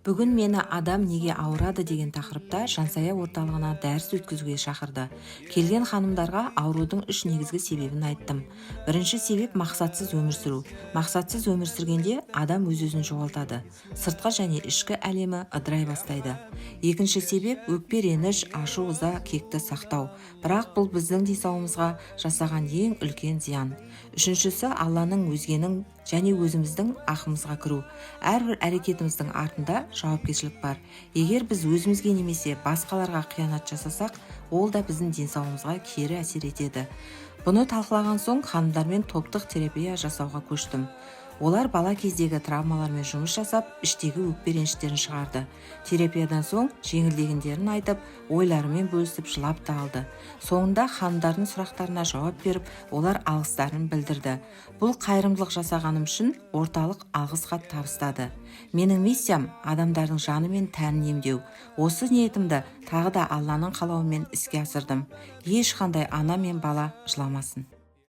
Бүгін мені адам неге ауырады деген тақырыпта Жансая орталығына дәріс өткізуге шақырды. Келген ханымдарға аурудың 3 негізгі себебін айттым. Бірінші себеп мақсатсыз өмір сүру. Мақсатсыз өмір сүргенде адам өз-өзін жоғалтады. Сыртқы және ішкі әлемі ыдырай бастайды. Екінші себеп өкпе реніш, ашу ыза, кекті сақтау. Бірақ бұл біздің денсаулығымызға жасаған ең үлкен зиян. Үшіншісі Алланың, өзгенің және өзіміздің ақымызға кіру. Әрбір әрекетіміздің артында жауапкершілік бар. Егер біз өзімізге немесе басқаларға қиянат жасасақ, ол да біздің денсаулығымызға кері әсер етеді. Бұны талқылаған соң ханымдармен топтық терапия жасауға көштім. Олар бала кездегі травмалармен жұмыс жасап, іштегі өкпе реніштерін шығарды. Терапиядан соң жеңілдегендерін айтып, ойларымен бөлісіп жылап та алды. Соңында ханымдардың сұрақтарына жауап беріп, олар алғыстарын білдірді. Бұл қайырымдылық жасағаным үшін орталық алғыс хат табыстады. Менің миссиям адамдардың жаны мен тәнін емдеу. Осы ниетімді тағы да Алланың қалауымен іске асырдым. Ешқандай ана мен бала жыламасын.